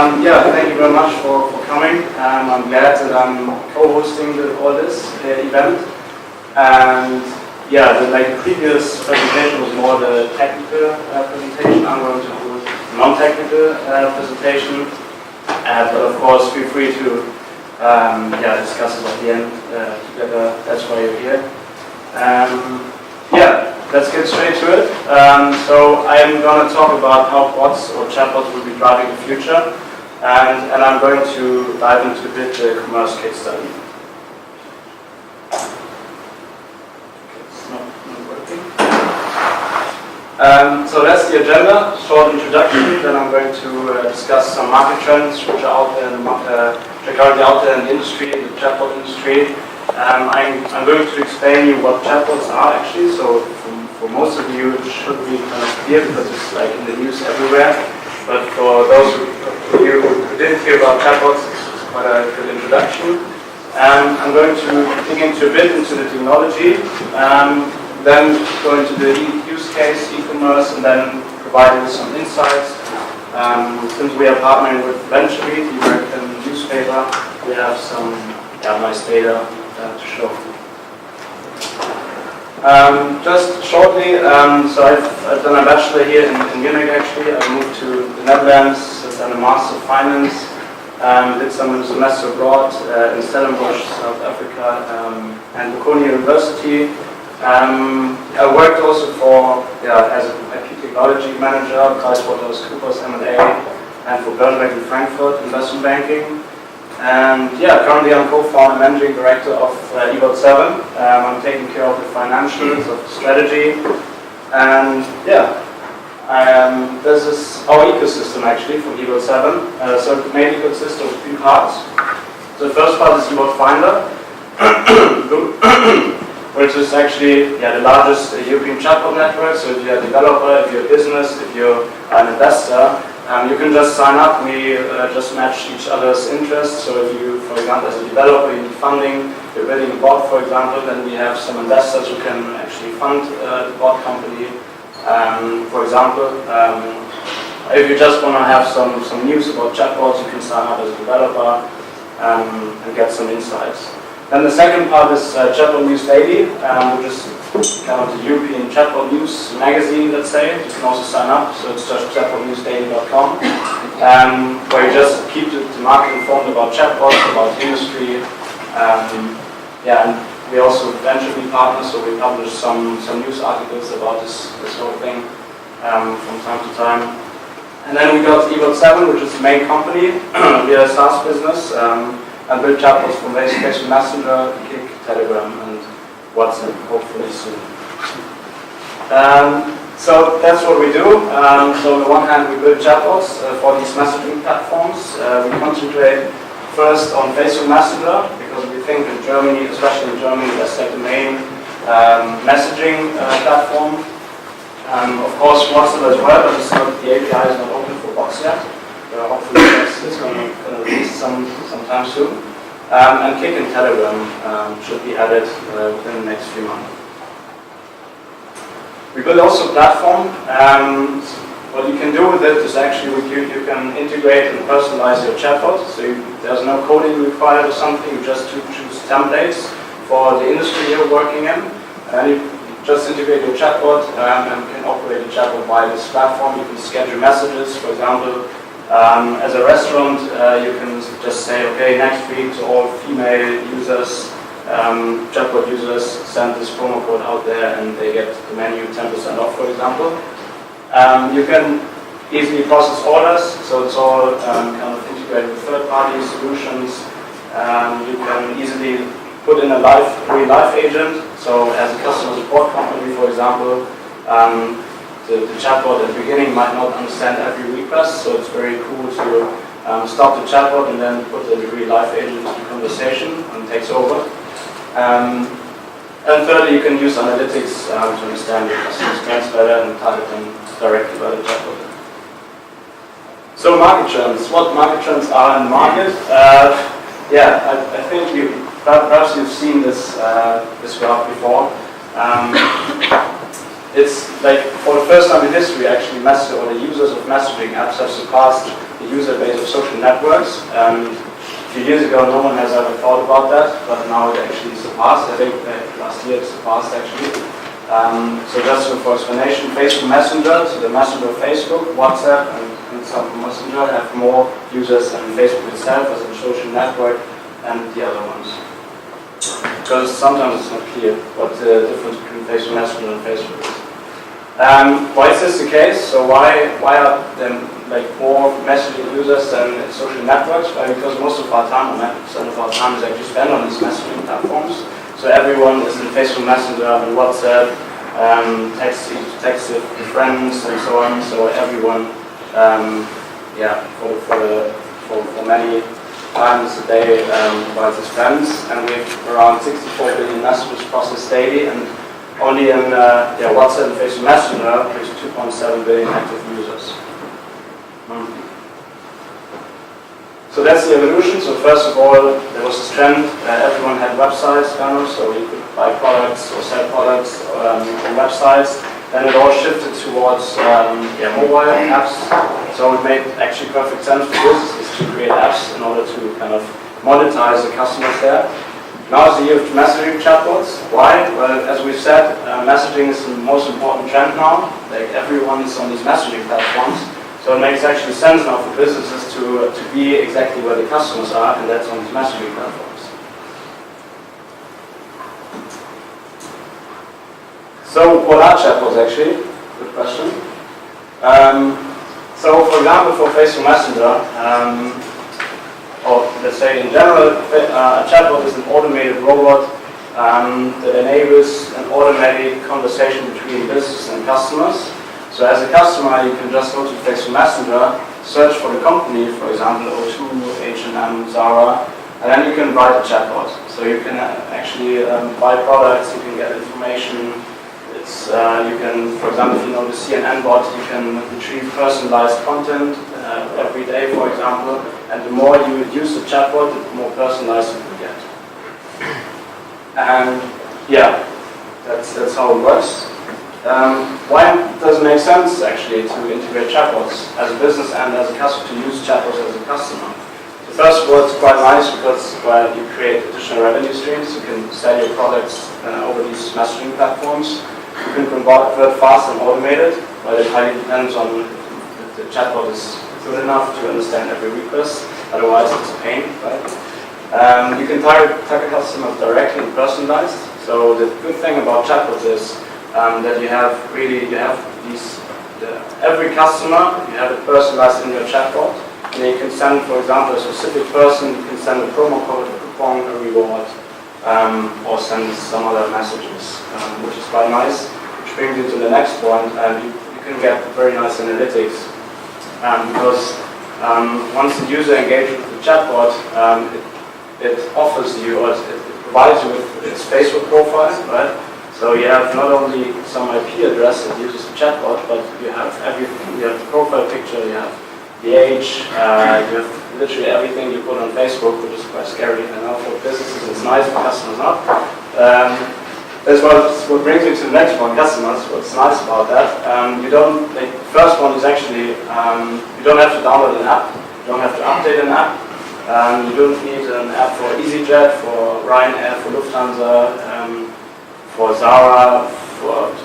Yeah, thank you very much for coming. I'm glad that I'm co-hosting all this event. And yeah, the previous presentation was more the technical presentation. I'm going to do a non-technical presentation. But of course, feel free to discuss it at the end together. That's why you're here. Let's get straight to it. So I'm going to talk about how bots or chatbots will be driving the future, and I'm going to dive into a bit the commerce case study. It's not working. So that's the agenda, short introduction. Then I'm going to discuss some market trends which are out there, which are currently out there in the industry, the chatbot industry. I'm going to explain you what chatbots are actually. So for most of you, it should be kind of clear because it's like in the news everywhere. But for those of you who didn't hear about chatbots, it's quite a good introduction. I'm going to dig into a bit into the technology, then go into the use case, e-commerce, and then provide you some insights. Since we are partnering with VentureBeat, the American newspaper, we have some nice data to show. Just shortly, so I've done a bachelor here in Munich actually. I moved to the Netherlands, I've done a master of finance, did some semester abroad in Stellenbosch, South Africa, and Bocconi University. I worked also as an IP technology manager, PricewaterhouseCoopers M&A, and for Bernberg in Frankfurt, investment banking. And currently I'm co-founder and managing director of Ebot7. I'm taking care of the financials, of the strategy, and this is our ecosystem actually for Ebot7. So it mainly consists of three parts. So the first part is Ebot Finder, which is actually the largest European chatbot network. So if you're a developer, if you're a business, if you're an investor, you can just sign up. We just match each other's interests. So if you, for example, as a developer, you need funding, you're building a bot, for example, then we have some investors who can actually fund the bot company. For example, if you just want to have some news about chatbots, you can sign up as a developer and get some insights. Then the second part is Chatbot News Daily, which is kind of the European chatbot news magazine, let's say. You can also sign up, so it's just chatbotnewsdaily.com, where you just keep the market informed about chatbots, about the industry. And we also VentureBeat partners, so we publish some news articles about this whole thing from time to time. And then we got Ebot7, which is the main company. We are a SaaS business. And build chatbots from Facebook Messenger, Kik, Telegram, and WhatsApp, hopefully soon. So that's what we do. So on the one hand, we build chatbots for these messaging platforms. We concentrate first on Facebook Messenger because we think in Germany, especially in Germany, that's like the main messaging platform. Of course, WhatsApp as well, but the API is not open for bots yet. Hopefully it's going to release sometime soon. And Kik and Telegram should be added within the next few months. We build also a platform. What you can do with it is actually you can integrate and personalize your chatbot. So there's no coding required or something. You just choose templates for the industry you're working in. And you just integrate your chatbot and can operate a chatbot via this platform. You can schedule messages, for example. As a restaurant, you can just say, okay, next week to all female users, chatbot users, send this promo code out there and they get the menu 10% off, for example. You can easily process orders, so it's all kind of integrated with third-party solutions. You can easily put in a real life agent, so as a customer support company, for example, the chatbot at the beginning might not understand every request, so it's very cool to stop the chatbot and then put the real life agent into conversation and takes over. And thirdly, you can use analytics to understand your customers' trends better and target them directly by the chatbot. So market trends. What market trends are in the market? I think perhaps you've seen this graph before. It's like for the first time in history, actually, the users of messaging apps have surpassed the user base of social networks. A few years ago, no one has ever thought about that, but now it actually surpassed. I think last year it surpassed actually. So just for explanation, Facebook Messenger, so the messenger of Facebook, WhatsApp, and some Messenger have more users than Facebook itself as a social network and the other ones. Because sometimes it's not clear what the difference between Facebook Messenger and Facebook is. Why is this the case? So why are there more messaging users than social networks? Well, because most of our time, 90% of our time is actually spent on these messaging platforms. So everyone is in Facebook Messenger and WhatsApp, text with friends and so on. So everyone, for many times a day provides his friends, and we have around 64 billion messages processed daily, and only in WhatsApp and Facebook Messenger, there's 2.7 billion active users. So that's the evolution. So first of all, there was this trend that everyone had websites, so you could buy products or sell products on websites. Then it all shifted towards mobile apps. So it made actually perfect sense for businesses to create apps in order to kind of monetize the customers there. Now is the year of messaging chatbots. Why? Well, as we've said, messaging is the most important trend now. Like everyone is on these messaging platforms. So it makes actually sense now for businesses to be exactly where the customers are, and that's on these messaging platforms. So what are chatbots actually? Good question. So for example, for Facebook Messenger, or let's say in general, a chatbot is an automated robot that enables an automatic conversation between business and customers. So as a customer, you can just go to Facebook Messenger, search for the company, for example, O2, H&M, Zara, and then you can write a chatbot. So you can actually buy products, you can get information. You can, for example, if you know the CNN bot, you can retrieve personalized content every day, for example. And the more you use the chatbot, the more personalized you will get. And that's how it works. Why does it make sense actually to integrate chatbots as a business and as a customer, to use chatbots as a customer? So first of all, it's quite nice because you create additional revenue streams. You can sell your products over these messaging platforms. You can convert fast and automated, but it highly depends on if the chatbot is good enough to understand every request. Otherwise, it's a pain, right? You can target customers directly and personalized. So the good thing about chatbots is that you have these every customer, you have it personalized in your chatbot, and you can send, for example, a specific person, you can send a promo code, a coupon, a reward, or send some other messages, which is quite nice. Which brings you to the next point, and you can get very nice analytics, because once the user engages with the chatbot, it offers you, or it provides you with its Facebook profile, right? So you have not only some IP address that uses the chatbot, but you have everything. You have the profile picture, you have the age, you have literally everything you put on Facebook, which is quite scary. I know for businesses it's nice, for customers not. That's what brings me to the next one, customers. What's nice about that, you don't, the first one is actually, you don't have to download an app, you don't have to update an app, you don't need an app for EasyJet, for Ryanair, for Lufthansa, for Zara,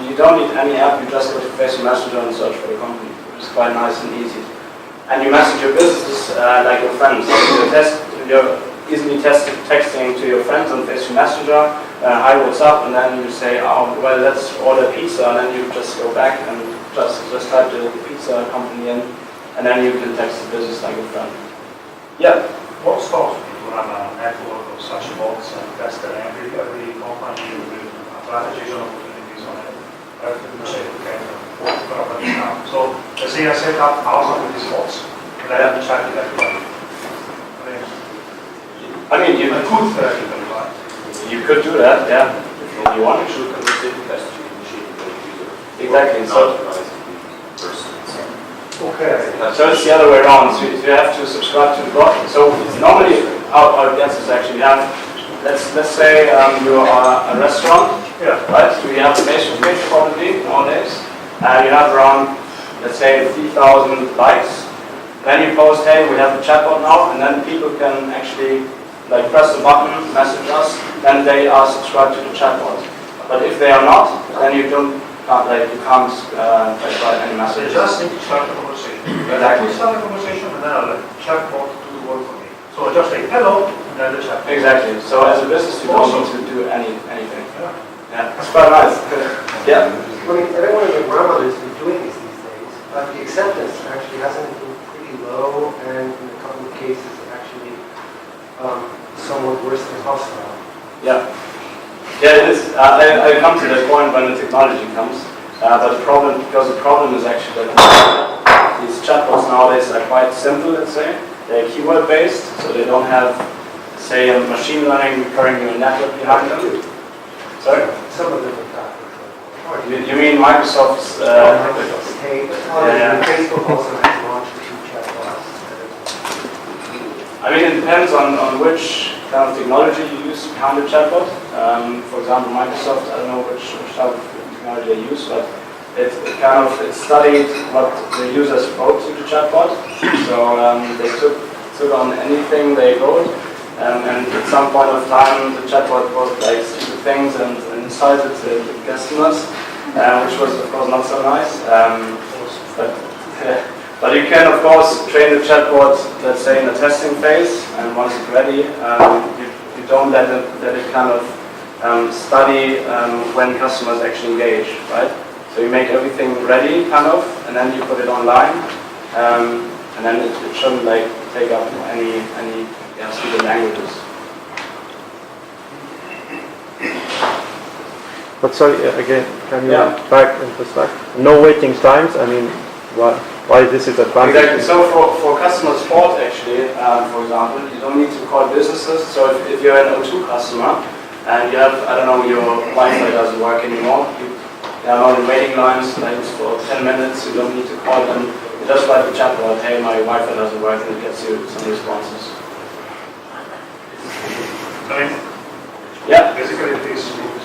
you don't need any app, you just go to Facebook Messenger and search for the company, which is quite nice and easy. And you message your businesses like your friends. You're easily texting to your friends on Facebook Messenger, hi, what's up, and then you say, oh, well, let's order pizza, and then you just go back and just type the pizza company in, and then you can text the business like a friend. Yeah? What stops people run a network of such bots and test them? Every company with advantages and opportunities on it. You say, okay, companies now. So let's say I set up 1,000 of these bots, and I have to chat with everybody. I mean, you could theoretically, right? You could do that, yeah. If you want. Exactly. So. Okay. So it's the other way around. So you have to subscribe to the bot. So normally, our guess is actually you have. Let's say you are a restaurant, right? So you have a Facebook page probably nowadays, and you have around, let's say, 3,000 likes. Then you post, hey, we have a chatbot now, and then people can actually like press the button, message us, then they are subscribed to the chatbot. But if they are not, then you can't write any So message. you just need to start a conversation. Exactly. You start a conversation and then I'll let chatbot do the work for me. So I just say hello and then the chatbot. Exactly. So as a business, you don't need to do anything. Yeah, it's quite nice. Yeah. I mean, everyone in the grammar is doing this these days, but the acceptance actually hasn't been pretty low, and in a couple of cases, actually somewhat worse than hostile. Yeah. Yeah, it is. I come to that point when the technology comes, but the problem is actually that these chatbots nowadays are quite simple, let's say. They're keyword based, so they don't have, say, a machine learning recurring neural network behind them. Sorry? Some of them are bad. You mean Microsoft's... Microsoft's Hey, yeah. Facebook also has launched 2 chatbots. I mean, it depends on which kind of technology you use behind the chatbot. For example, Microsoft, I don't know which type of technology they use, but it studied what the users wrote to the chatbot. So they took on anything they wrote, and at some point of time, the chatbot wrote like stupid things and insulted the customers, which was of course not so nice. But you can, of course, train the chatbot, let's say, in a testing phase, and once it's ready, you don't let it kind of study when customers actually engage, right? So you make everything ready, kind of, and then you put it online, and then it shouldn't like take up any stupid languages. But sorry, again, can you Yeah. into Slack? No waiting times. I mean, why this is advantage? Exactly. So for customer support, actually, for example, you don't need to call businesses. So if you're an O2 customer and you have, I don't know, your Wi-Fi doesn't work anymore, you are on the waiting lines like for 10 minutes. You don't need to call them. You just write the chatbot, hey, my Wi-Fi doesn't work, and it gets you some responses. I mean, Yeah. basically this would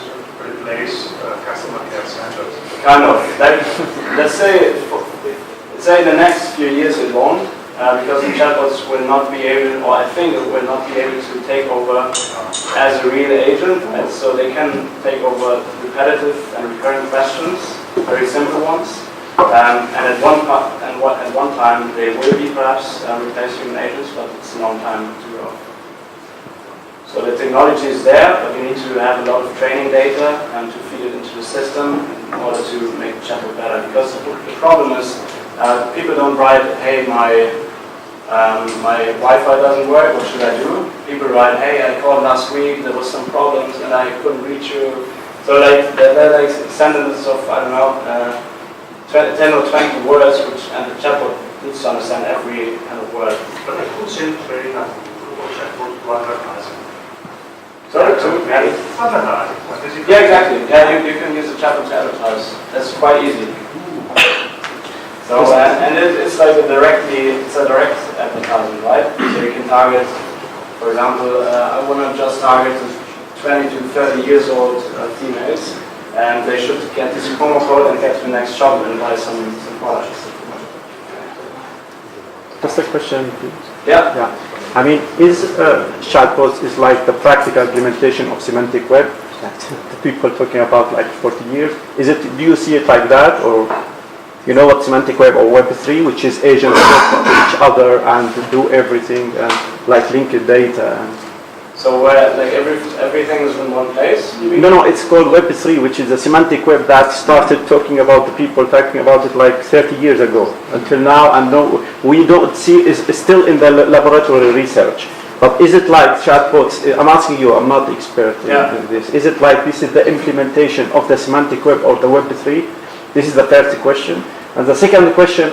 replace customer care centers. Kind of. Let's say in the next few years it won't, because the chatbots will not be able, or I think it will not be able to take over as a real agent, right? So they can take over repetitive and recurring questions, very simple ones, and at one time they will be perhaps replace human agents, but it's a long time to go. So the technology is there, but you need to have a lot of training data and to feed it into the system in order to make the chatbot better. Because the problem is people don't write, hey, my Wi-Fi doesn't work, what should I do? People write, hey, I called last week, there was some problems and I couldn't reach you. So like they're like sentences of, I don't know, 10 or 20 words, and the chatbot needs to understand every kind of word. But it puts in very Google chatbot to advertising. Sorry, to advertising. Yeah, exactly. Yeah, you can use the chatbot to advertise. That's quite easy. So and it's like a direct advertising, right? So you can target, for example, I want to just target 20 to 30 years old females, and they should get this promo code and get to the next shop and buy some products. Just a question, please. Yeah. I mean, is chatbots is like the practical implementation of semantic web that the people talking about like 40 years? Do you see it like that, or you know what semantic web or Web3, which is agents talk to each other and do everything and like linked data? So where like everything is in one place? You mean? No, it's called Web3, which is a semantic web that started talking about the people talking about it like 30 years ago until now, and no, we don't see it's still in the laboratory research. But is it like chatbots? I'm asking you, I'm not the expert in this. Is it like this is the implementation of the semantic web or the Web3? This is the first question. And the second question,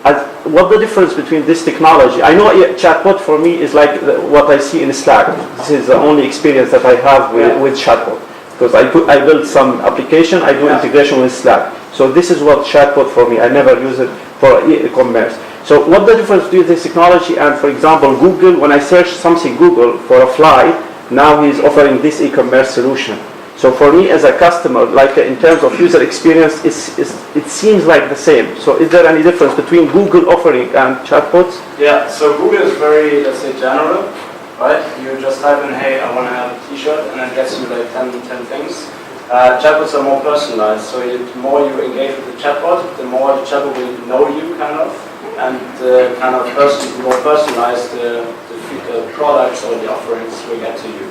what's the difference between this technology? I know chatbot for me is like what I see in Slack. This is the only experience that I have with chatbot. Because I build some application, I do integration with Slack. So this is what chatbot for me. I never use it for e-commerce. So what's the difference between this technology and, for example, Google? When I search something Google for a flight, now he's offering this e-commerce solution. So for me as a customer, like in terms of user experience, it seems like the same. So is there any difference between Google offering and chatbots? Yeah, so Google is very, let's say, general, right? You just type in, hey, I want to have a t-shirt, and it gets you like 10 things. Chatbots are more personalized, so the more you engage with the chatbot, the more the chatbot will know you, kind of, and the more personalized the products or the offerings will get to you.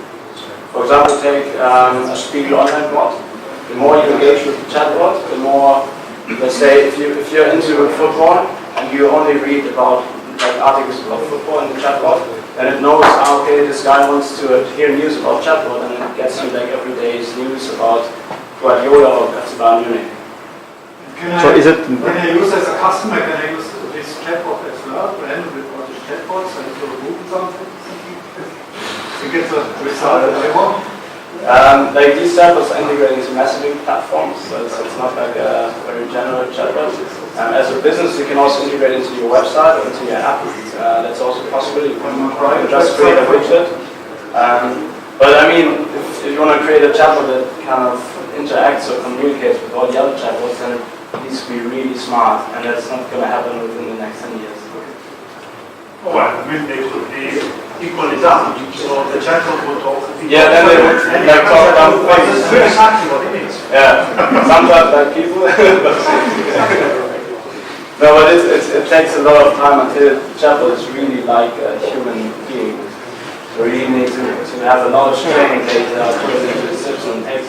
For example, take a Spiegel online bot. The more you engage with the chatbot, the more, let's say, if you're into football and you only read about like articles about football in the chatbot, then it knows, okay, this guy wants to hear news about chatbot, and it gets you like every day's news about Guardiola or Munich. Can I use as a customer, can I use this chatbot as well, and with all the chatbots and to Google something? To get the result that I want? Like these chatbots are integrated into messaging platforms, so it's not like a very general chatbot. As a business, you can also integrate into your website or into your app. That's also possible. You can just create a widget. But I mean, if you want to create a chatbot that kind of interacts or communicates with all the other chatbots, then it needs to be really smart, and that's not going to happen within the next 10 years. Well, I mean, they could be equally done. So the chatbot will talk to people. Yeah, then they would like talk about things. That's exactly what it is. Yeah, sometimes like people. No, but it takes a lot of time until the chatbot is really like a human being. So you really need to have a lot of training data, put it into the system. It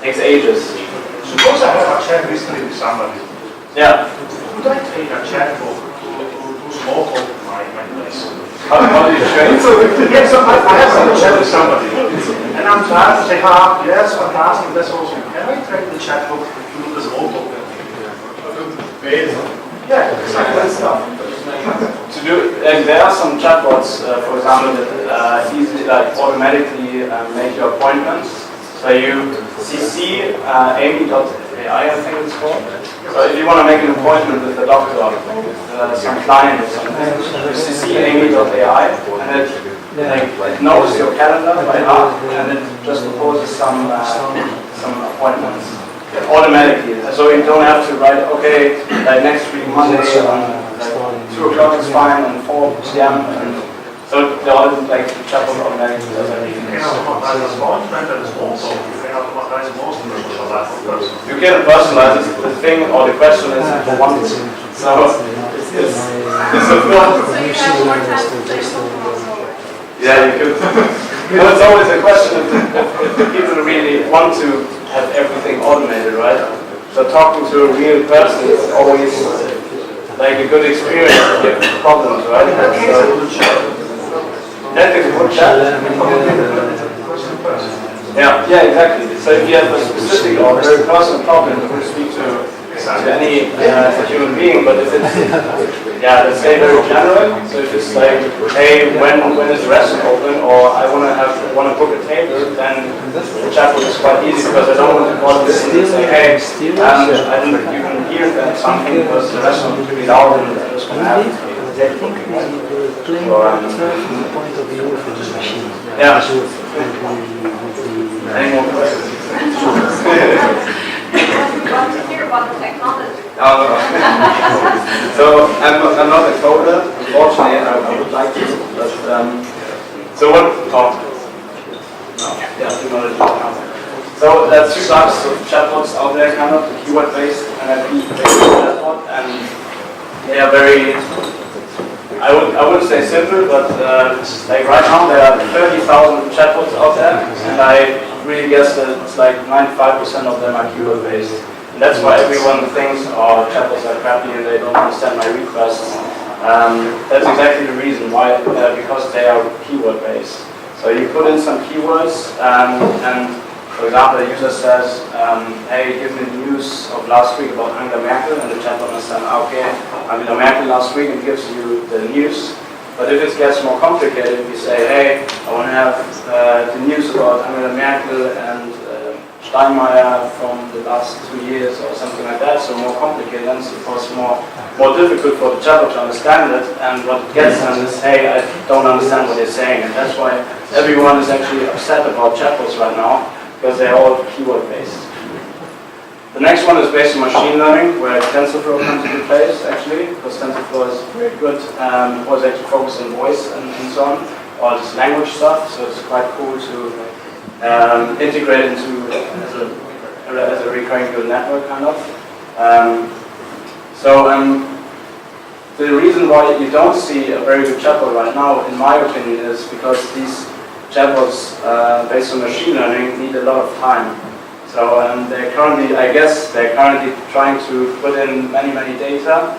takes ages. Suppose I have a chat recently with somebody. Yeah. Would I take a chatbot to do small talk with my place? How do you train? Yes, so I have some chat with somebody. And I'm trying to say, yes, fantastic, that's awesome. Can I train the chatbot to do the small talk with me? Yeah, exactly that stuff. To do, and there are some chatbots, for example, that easily like automatically make your appointments. So you CC Amy.ai, I think it's called. So if you want to make an appointment with a doctor, with some client or something, you CC Amy.ai, and it knows your calendar by heart, and it just proposes some appointments. Automatically, so you don't have to write, okay, like next week Monday on like 2 o'clock is fine, and 4 p.m. And so the chatbot automatically does everything. You can personalize it. The thing or the question is if you want it. So it's a film. So you have more time to play Pokemon. Yeah, you could. But it's always a question if the people really want to have everything automated, right? So talking to a real person is always like a good experience to get problems, right? So, that's a good chat. Yeah, exactly. So if you have a specific or very personal problem, you can speak to any human being, but if it's, let's say very general, so if it's like, hey, when is the restaurant open, or I want to book a table, then the chatbot is quite easy because I don't want to call this and say, hey, you can hear that something because the restaurant is pretty loud and it's going to have table booking. Playing from the point of view of the machine. Yeah. Any more questions? Want to hear about the technology? No. So I'm not a coder, unfortunately. I would like to, but so what? So there's 2 types of chatbots out there, kind of the keyword-based NLP-based chatbot, and they are very. I wouldn't say simple, but like right now there are 30,000 chatbots out there, and I really guess that it's like 95% of them are keyword-based. And that's why everyone thinks, oh, chatbots are crappy and they don't understand my requests. That's exactly the reason why, because they are keyword-based. So you put in some keywords, and for example, the user says, hey, give me the news of last week about Angela Merkel, and the chatbot understands, okay, Angela Merkel last week, and gives you the news. But if it gets more complicated, if you say, hey, I want to have the news about Angela Merkel and Steinmeier from the last 2 years or something like that, so more complicated, and so of course more difficult for the chatbot to understand it, and what it gets them is, hey, I don't understand what they're saying, and that's why everyone is actually upset about chatbots right now, because they're all keyword based. The next one is based on machine learning, where Tensorflow comes into place actually, because Tensorflow is very good, was actually focused on voice and so on, all this language stuff, so it's quite cool to integrate into as a recurring neural network kind of. The reason why you don't see a very good chatbot right now, in my opinion, is because these chatbots based on machine learning need a lot of time. So they're currently, I guess, trying to put in many data,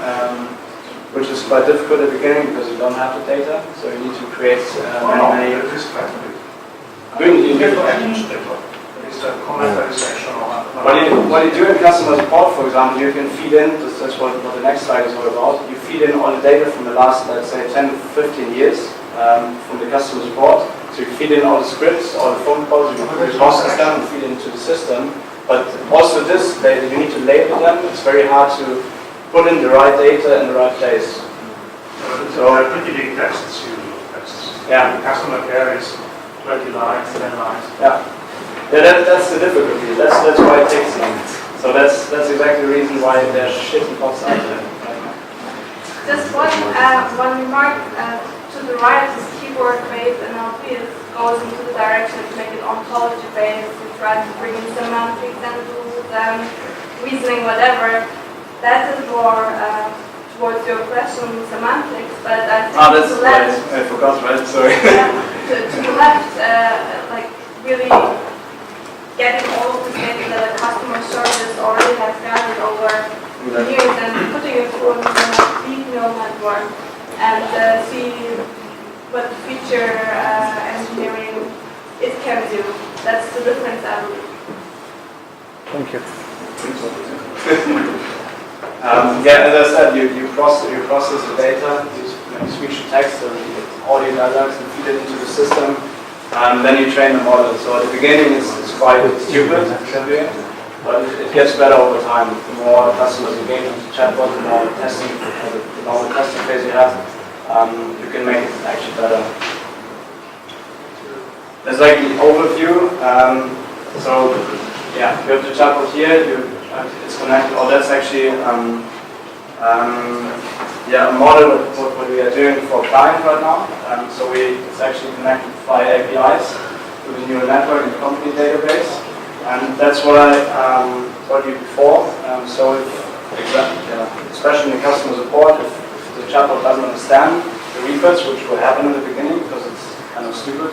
which is quite difficult at the beginning because you don't have the data. So you need to create many. What you do in customer support, for example, you can feed in, that's what the next slide is all about, you feed in all the data from the last, let's say, 10, 15 years from the customer support. So you feed in all the scripts, all the phone calls, you process them and feed into the system. But also this, you need to label them. It's very hard to put in the right data in the right place. So pretty big texts, Yeah. Customer care is 20 lines, 10 lines. Yeah. Yeah, that's the difficulty. That's why it takes long. So that's exactly the reason why there's shitty bots out there. Just one remark to the right is keyword-based NLP goes into the direction to make it ontology-based. We try to bring in semantics and rules and reasoning, whatever. That is more towards your question, semantics. But I think that's to the left, right. I forgot, right? Sorry. to the left, like really getting all of the data that a customer service already has gathered over years and putting it through a deep neural network and see what feature engineering it can do. That's the difference, I believe. Thank you. Yeah, as I said, you process the data, you speech to text and audio dialogues and feed it into the system. Then you train the model. So at the beginning it's quite stupid, but it gets better over time. The more customers engage with the chatbot, the more testing, the more testing phase you have, you can make it actually better. There's like the overview. So yeah, you have the chatbot here. It's connected. Oh, that's actually a model of what we are doing for a client right now. So it's actually connected via APIs to the neural network and company database. And that's what I told you before. So especially in the customer support, if the chatbot doesn't understand the requests, which will happen in the beginning because it's kind of stupid,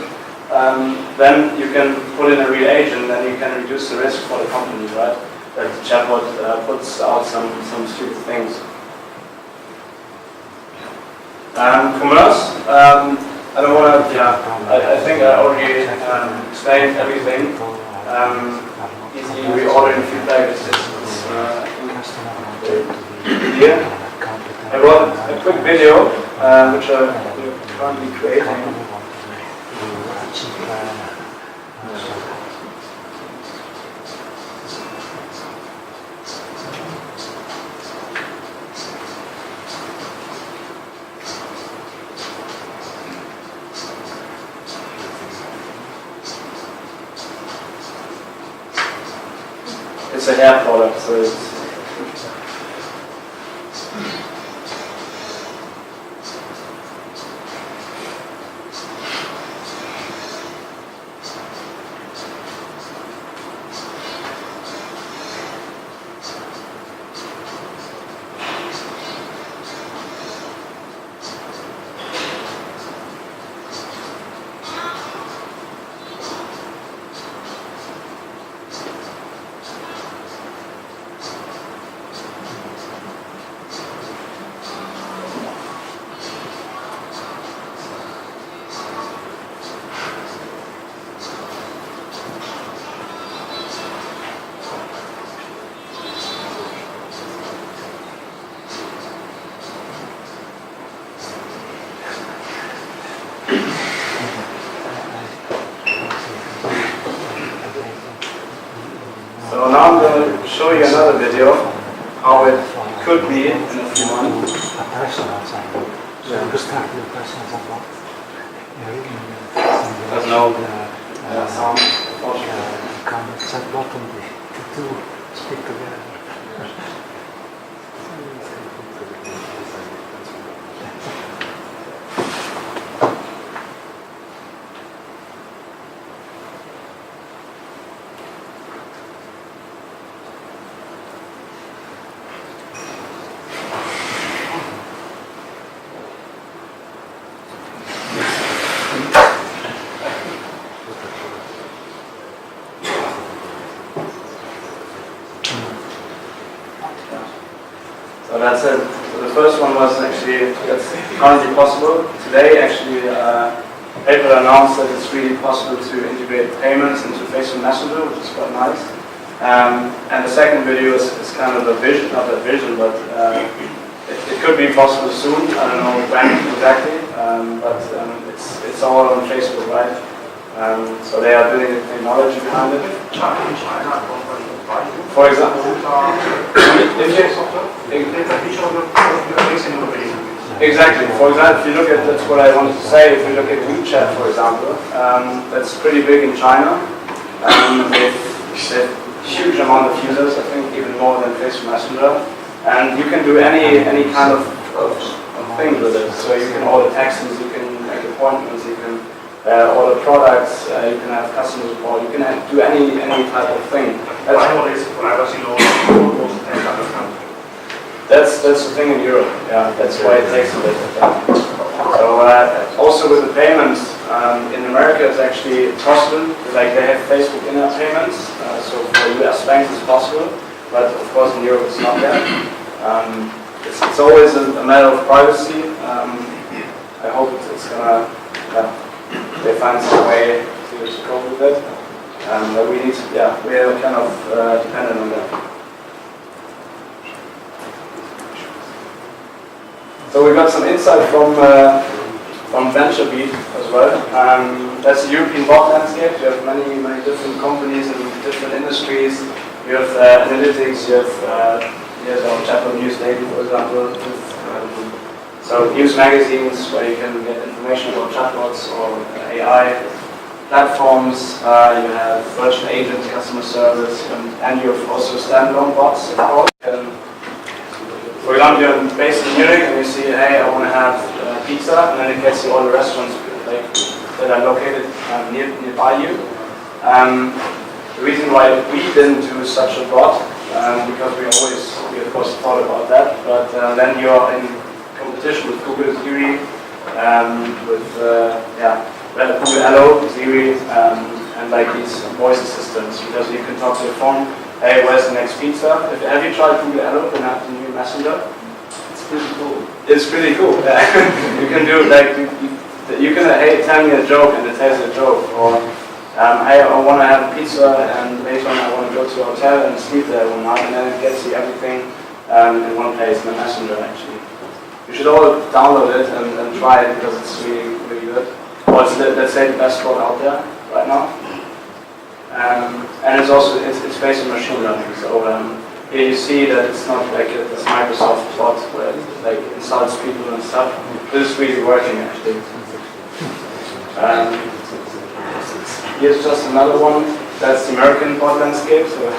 then you can put in a real agent and you can reduce the risk for the company, right? That the chatbot puts out some stupid things. Commerce, I don't want to, I think I already explained everything. Easy reordering feedback is here. I wrote a quick video, which I'm currently creating. It's a hair product, so it's So now I'm going to show you another video, how it could be in a few months. There's no sound, unfortunately. kind of chatbot and the two speak together. So that's it. So the first one was actually, that's currently possible. Today actually, paper announced that it's really possible to integrate payments into Facebook Messenger, which is quite nice. And the second video is kind of a vision, not a vision, but it could be possible soon. I don't know when exactly, but it's all on Facebook, right? So they are building the technology behind it. For example, exactly. For example, if you look at, that's what I wanted to say, if you look at WeChat, for example, that's pretty big in China. They've a huge amount of users, I think even more than Facebook Messenger. And you can do any kind of thing with it. So you can order taxis, you can make appointments, you can order products, you can have customer support, you can do any type of thing. That's the thing in Europe, yeah, that's why it takes a bit of time. So also with the payments, in America it's actually possible, like they have Facebook in-app payments, so for US banks it's possible, but of course in Europe it's not yet. It's always a matter of privacy. I hope it's gonna, they find some way to cope with it. But we need to, we are kind of dependent on that. So we got some insight from VentureBeat as well. That's the European bot landscape. You have many different companies in different industries. You have analytics. You have here's our Chatbot News Daily, for example. So news magazines where you can get information about chatbots or AI platforms. You have virtual agents, customer service, and you have also standalone bots. For example, you're based in Munich and you see, hey, I want to have pizza, and then it gets you all the restaurants that are located nearby you. The reason why we didn't do such a bot, because we of course thought about that, but then you're in competition with Google, Siri, with Google Hello, Siri, and like these voice assistants, because you can talk to your phone. Hey, where's the next pizza? Have you tried Google Hello, the new messenger? It's pretty cool. It's pretty cool. Yeah. You can do like you can hey, tell me a joke and it tells you a joke, or hey, I want to have a pizza and later on I want to go to a hotel and sleep there one night, and then it gets you everything in one place in the messenger actually. You should all download it and try it because it's really good. Or it's let's say the best bot out there right now. And it's also it's based on machine learning. So here you see that it's not like this Microsoft bot where it like insults people and stuff. This is really working actually. Here's just another one. That's the American bot landscape, so a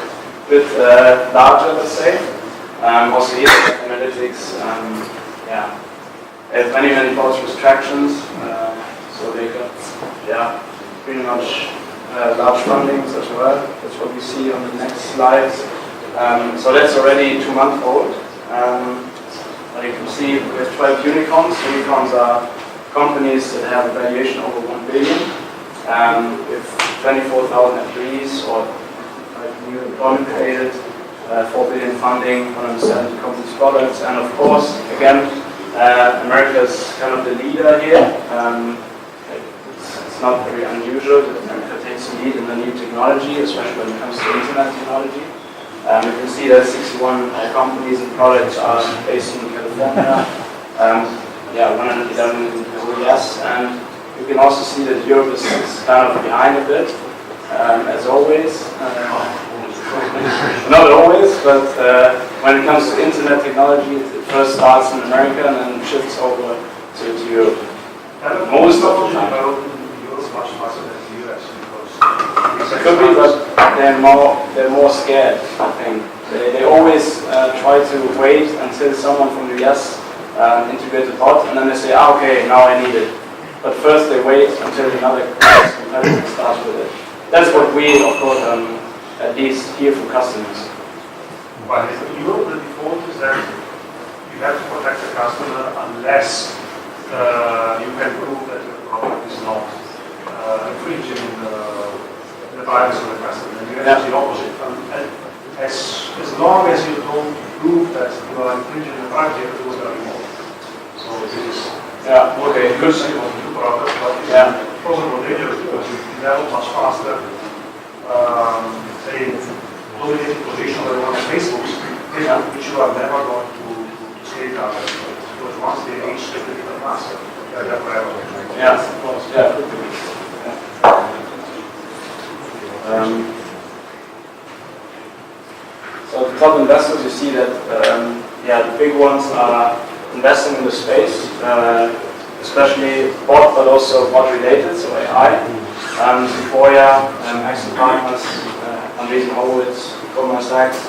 bit larger, let's say. Also here analytics. They have many bots with tractions. So they got pretty much large fundings as well. That's what we see on the next slides. So that's already 2 months old. You can see we have 12 unicorns. Unicorns are companies that have a valuation over 1 billion, with 24,000 employees or new employment created, 4 billion funding, 170 companies products, and of course, again, America's kind of the leader here. It's not very unusual that America takes the lead in the new technology, especially when it comes to internet technology. You can see that 61 companies and products are based in California, 111 in the US, and you can also see that Europe is kind of behind a bit, as always. Not always, but when it comes to internet technology, it first starts in America and then shifts over to Europe. Most of the time. It could be, but they're more scared, I think. They always try to wait until someone from the US integrates a bot, and then they say, okay, now I need it. But first they wait until another competitor starts with it. That's what we, of course, at least hear from customers. But the default is that you have to protect the customer unless you can prove that your product is not infringing the privacy of the customer. And you have the opposite. And as long as you don't prove that you are infringing the privacy, you will go more. So this is okay, good signal to product, but it's also dangerous because you develop much faster. Say, dominating position where one of Facebook's, which you are never going to scale down. Because once they reach the critical mass, they're there forever. Yes, of course, so the top investors, you see that the big ones are investing in the space, especially bot, but also bot related, so AI. Sequoia, Action Partners, Andreessen Horowitz, Goldman Sachs,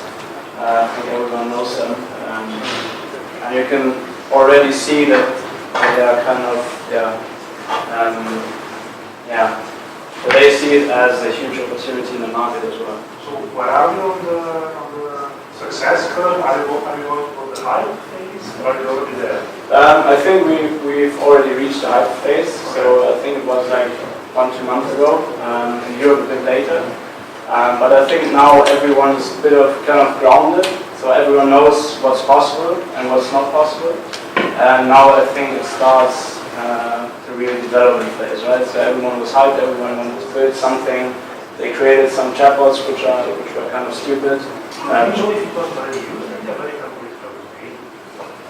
I think everyone knows them. And you can already see that they are kind of, so they see it as a huge opportunity in the market as well. So where are you on the success curve? Are you going for the hype phase? Or are you already there? I think we've already reached the hype phase, so I think it was like 1-2 months ago, in Europe a bit later. But I think now everyone is a bit of kind of grounded, so everyone knows what's possible and what's not possible. And now I think it starts to really develop in place, right? So everyone was hyped, everyone wanted to build something. They created some chatbots which were kind of stupid. Usually if it was already used, the American political debate.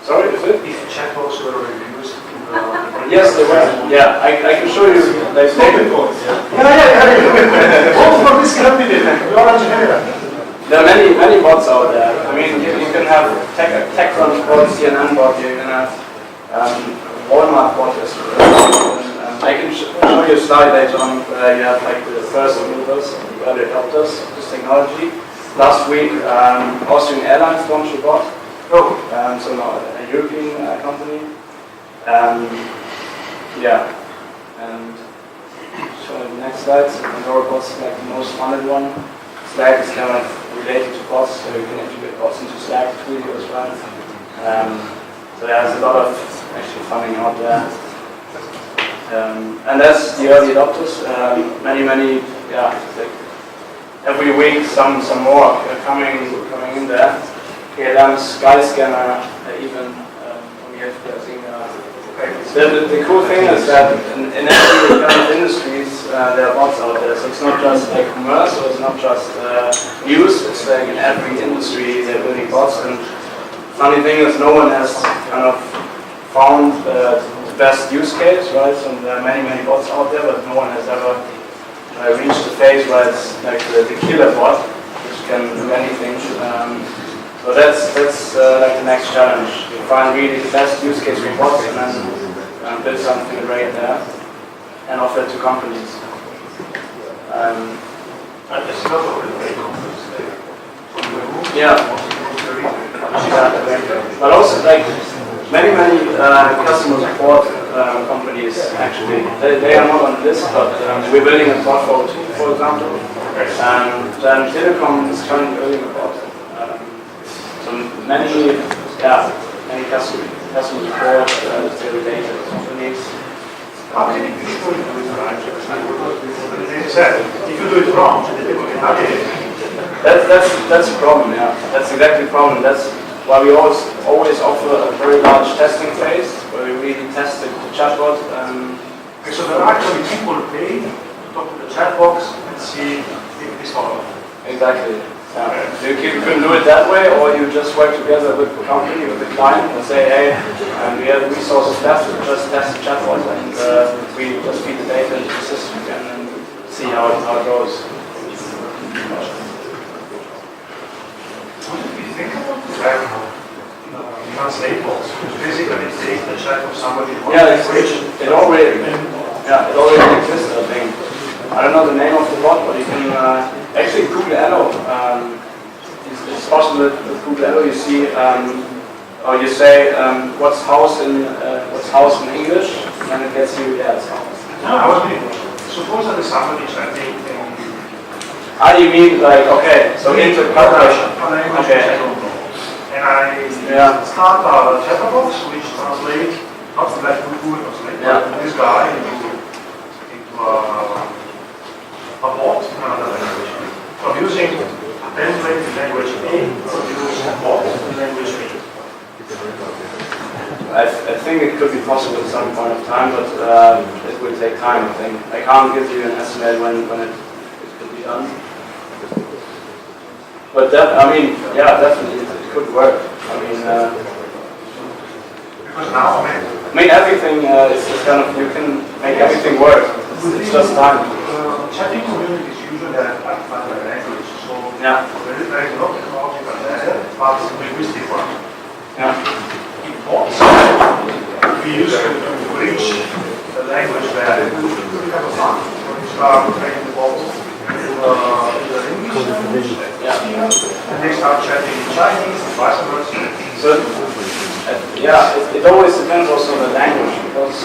Sorry, is it? If chatbots were already used in the yes, they were. Yeah, I can show you. They Bots, Both from this company, we are engineering. There are many bots out there. I mean, you can have TechCrunch bots, CNN bot, you can have Walmart bot. I can show you a slide later on where you have like the first movers, the early adopters of this technology. Last week, Austrian Airlines launched a bot. So now a European company. And show the next slide. Pandora bots is like the most funded one. Slack is kind of related to bots, so you can integrate bots into Slack, Twilio as well. So there's a lot of actual funding out there. And that's the early adopters. Many, like every week some more coming in there. KLM, Skyscanner, even we have the cool thing is that in every kind of industries there are bots out there. So it's not just like commerce, or it's not just news. It's like in every industry they're building bots. And funny thing is, no one has kind of found the best use case, right? So there are many bots out there, but no one has ever reached the phase where it's like the killer bot, which can do anything. So that's like the next challenge. You find really the best use case for bots and then build something great there and offer it to companies. And it's not already very complex. But also like many customer support companies actually, they are not on this, but we're building a bot for OT, for example. And then Telecom is currently building a bot. So many customer support related companies. How can you do it right? If you do it wrong, how can you? That's a problem, yeah. That's exactly the problem. That's why we always offer a very large testing phase where we really test the chatbot. So there are actually people paid to talk to the chatbots and see if this follows. Exactly. Yeah. You can do it that way, or you just work together with the company, with the client, and say, hey, we have resources left, just test the chatbot, and we just feed the data into the system again and see how it goes. What do you think about the translate bots? Basically, take the chat of somebody. It already exists, I think. I don't know the name of the bot, but you can Actually, Google Allo, it's possible that with Google Allo you see, or you say what's house in English, and it gets you it's house. No, I was meaning, suppose that somebody chatting in You mean like, okay, so into calculation. okay. And I start a chatbot which translates, not like Google translate, but this guy into a bot in another language. So I'm using a template in language A, produce a bot in language B. I think it could be possible at some point of time, but it will take time, I think. I can't give you an estimate when it could be done. But definitely it could work. Because now, everything is kind of, you can make everything work. It's just time. Chatting community is usually defined by language, so Yeah. there is no technological barrier, but linguistic one. Yeah. In bots, we use to bridge the language barrier. We have a fun. We start training the bots in the English, and they start chatting in Chinese, and vice versa. So, it always depends also on the language, because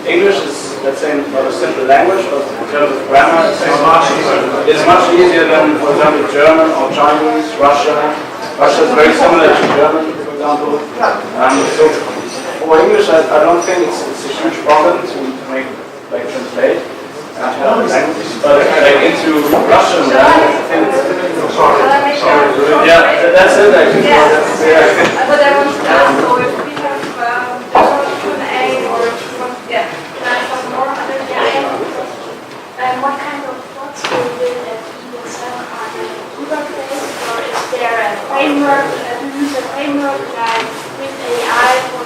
English is, let's say, not a simple language, but in terms of grammar, it's much easier than, for example, German or Chinese, Russia. Russia is very similar to German, for example. So for English, I don't think it's a huge problem to make, like, translate languages, but like into Russian, I think it's... Sorry. Yeah, that's it actually. But I want to ask, so if we have Q&A or if you want, can I talk more on it? What kind of bots will you build at ESL? Are they Uber-based or is there a framework, a user framework like with AI for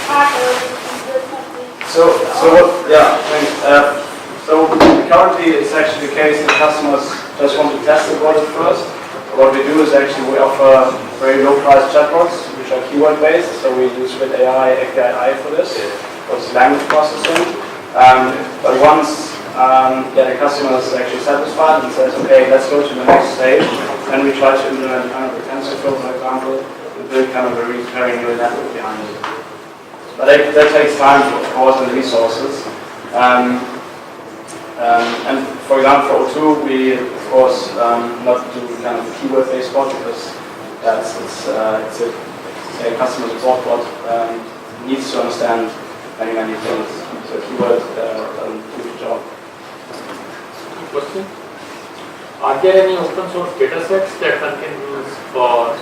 partner you can build something? So currently it's actually the case that customers just want to test the bot at first. What we do is actually we offer very low price chatbots, which are keyword based. So we use with AI, API for this, for language processing. But once the customer is actually satisfied and says, okay, let's go to the next stage, then we try to implement kind of a Tensorflow, for example, and build kind of a recurring neural network behind it. But that takes time, of course, and resources. And for example, for O2, we of course not do kind of keyword-based bot because it's a customer support bot needs to understand many things. So keyword doesn't do the job. Question: are there any open source data sets that one can use for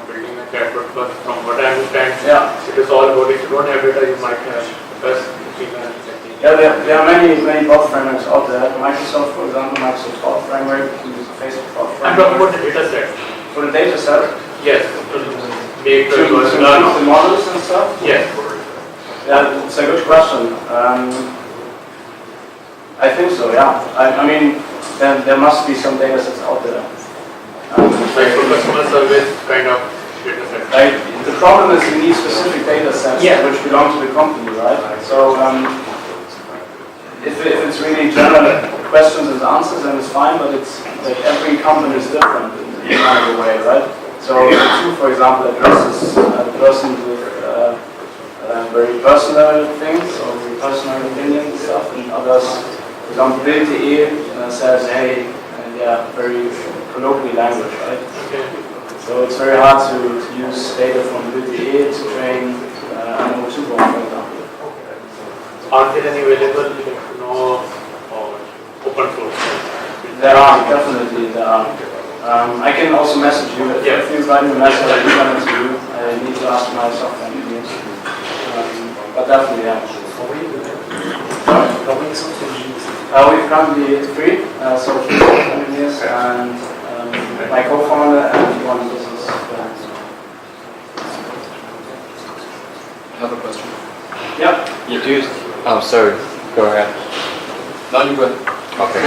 building a chatbot? But from what I understand, it is all about if you don't have data, you might have best machine learning technique. Yeah, there are many bot frameworks out there. Microsoft, for example, Microsoft Bot Framework, you can use the Facebook Bot Framework. I'm talking about the data set. For the data set? Yes. To make the models and stuff? Yes. Yeah, it's a good question. I think so, yeah. I mean, there must be some data sets out there. Like for customer service kind of data set. Like, the problem is you need specific data sets which belong to the company, right? So, if it's really general questions and answers, then it's fine, but it's like every company is different in kind of a way, right? So, O2, for example, addresses the person with very personal things or very personal opinions and stuff, and others, for example, Bild.de says, hey, very colloquial language, right? Okay. So it's very hard to use data from Bild.de to train an O2 bot, for example. Are there any available, open source? There are, definitely there are. I can also message you. If you write me a message, I can send it to you. I need to ask my software engineers. But definitely, yeah. We've currently 3, so 3 software engineers and my co-founder and 1 business. Another question. Yeah. You do. Oh, sorry. Go ahead. No, you go. Okay.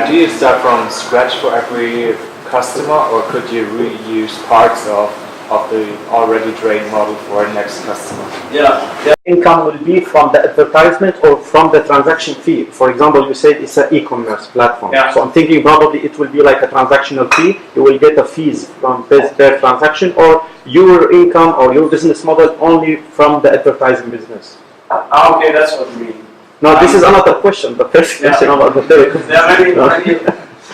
Do you start from scratch for every customer, or could you reuse parts of of the already trained model for our next customer. Yeah. Income will be from the advertisement or from the transaction fee. For example, you said it's an e-commerce platform. Yeah. So I'm thinking probably it will be like a transactional fee. You will get a fees from per transaction, or your income or your business model only from the advertising business. Okay, that's what you mean. Now this is another question. The first question about the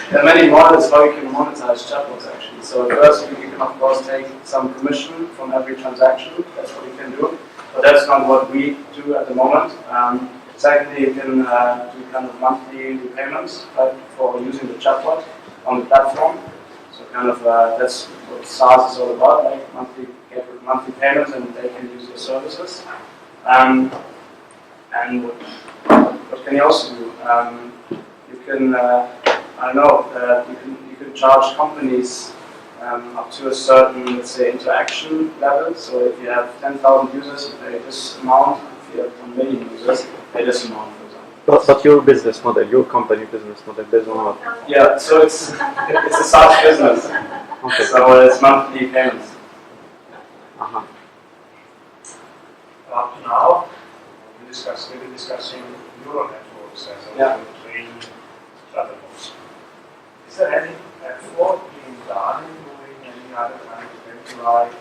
There are many models how you can monetize chatbots actually. So first you can of course take some commission from every transaction. That's what you can do. But that's not what we do at the moment. Secondly, you can do kind of monthly repayments for using the chatbot on the platform. So kind of that's what SaaS is all about, like monthly payments, and they can use your services. And what can you also do? You can I don't know. You can charge companies up to a certain, let's say, interaction level. So if you have 10,000 users, you pay this amount. If you have 1 million users, you pay this amount, for example. But your business model, your company business model, based on what? Yeah, so it's a SaaS business. Okay. So it's monthly payments. Uh-huh. Up to now, we've been discussing neural networks as a way to train chatbots. Is there any effort being done in doing any other kind of thing like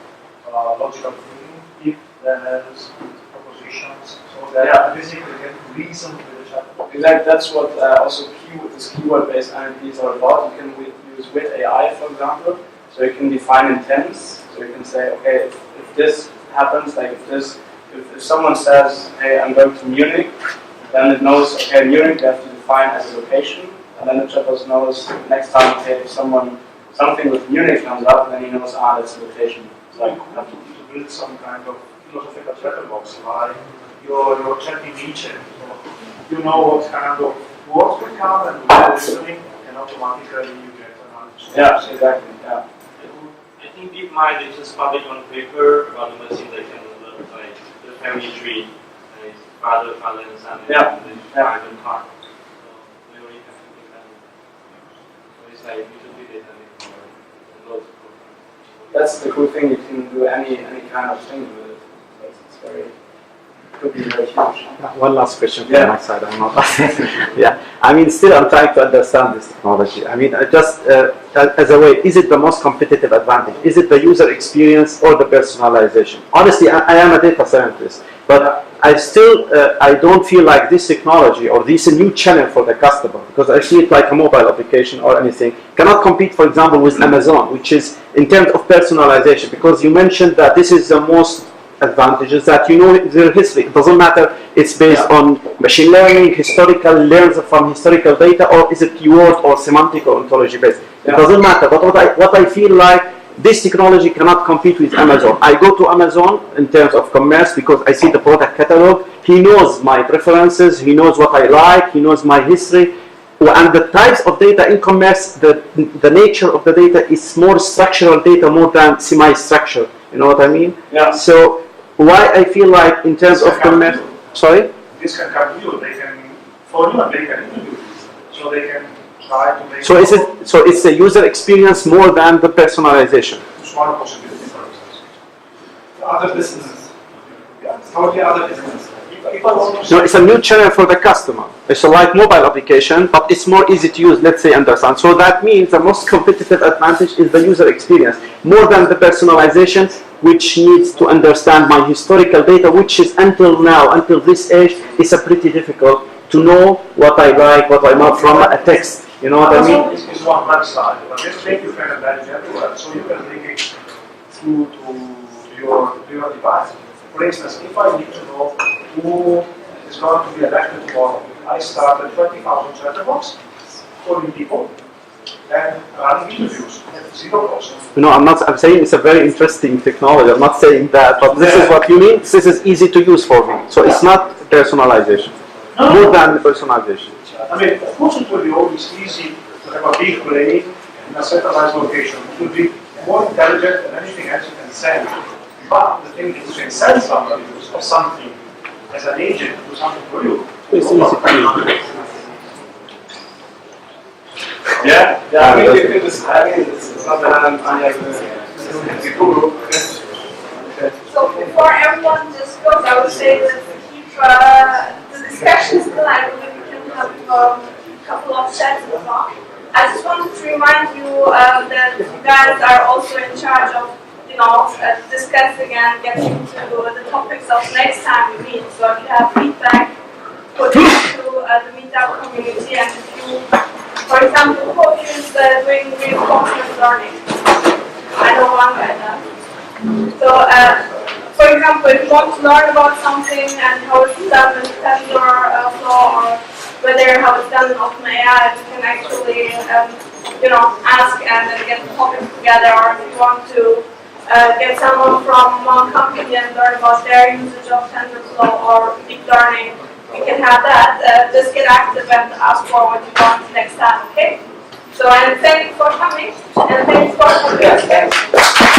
logical thinking, if there's propositions, so that basically can reason with the chatbot? Exactly, that's what also this keyword-based NLPs are about. You can use with AI, for example, so you can define intents. So you can say, okay, if this happens, like if someone says, hey, I'm going to Munich, then it knows, okay, Munich, you have to define as a location. And then the chatbot knows next time, okay, if something with Munich comes up, then he knows, that's the location. So you have to build some kind of philosophical chatbox, like your chatting agent. You know what kind of words will come and listening, and automatically you get an answer. Yeah, exactly. Yeah. I think DeepMind is just public on paper, but the machine they can learn like the family tree, like father, and son, and the child and part. So we already have to do that. So it's like you should be data and loads of programs. That's the cool thing. You can do any kind of thing with it. So it's very. Could be very huge. One last question from my side. I'm not. I mean, still, I'm trying to understand this technology. I mean, just as a way, is it the most competitive advantage? Is it the user experience or the personalization? Honestly, I am a data scientist, but I still I don't feel like this technology or this new channel for the customer, because I see it like a mobile application or anything, cannot compete, for example, with Amazon, which is in terms of personalization. Because you mentioned that this is the most advantages, that you know their history. It doesn't matter, it's based on machine learning, learns from historical data, or is it keyword or semantic or ontology based. It doesn't matter. But what I feel like, this technology cannot compete with Amazon. I go to Amazon in terms of commerce because I see the product catalog. He knows my preferences, he knows what I like, he knows my history. And the types of data in commerce, the nature of the data is more structural data more than semi-structured. You know what I mean? Yeah. So why I feel like in terms of commerce, sorry? This can come to you. They can for you and they can interview this. So they can try to make. So it's the user experience more than the personalization. It's one possibility, for instance. Other businesses. Yeah, totally other businesses. No, it's a new channel for the customer. It's a like mobile application, but it's more easy to use, let's say, understand. So that means the most competitive advantage is the user experience, more than the personalization, which needs to understand my historical data, which is until now, until this age, is a pretty difficult to know what I like, what I want from a text. You know what I mean? This is one website, but let's make you kind of manage everywhere, so you can link it to your device. For instance, if I need to know who is going to be elected tomorrow, I started 20,000 chatbots calling people and running interviews at 0 cost. No, I'm saying it's a very interesting technology. I'm not saying that, but this is what you mean. This is easy to use for me. So it's not personalization. More than personalization. I mean, of course it will be always easy to have a big brain in a centralized location. It will be more intelligent than anything else you can send. But the thing is, you can send somebody or something as an agent to do something for you. It's easy to use. Yeah, I mean, you could just, I mean, it's not that I have So before everyone just goes, I would say that keep the discussions alive. Maybe we can have a couple of chats as well. I just wanted to remind you that you guys are also in charge of, discussing and getting to the topics of next time we meet. So if you have feedback, put it into the meetup community, and if you, for example, coach is doing reinforcement learning. I know one guy does. So, for example, if you want to learn about something and how it's done in Tensorflow, or whether how it's done in OpenAI, you can actually, ask and then get the topics together. Or if you want to get someone from one company and learn about their usage of Tensorflow or deep learning, you can have that. Just get active and ask for what you want next time, okay? So, and thank you for coming, and thanks for coming.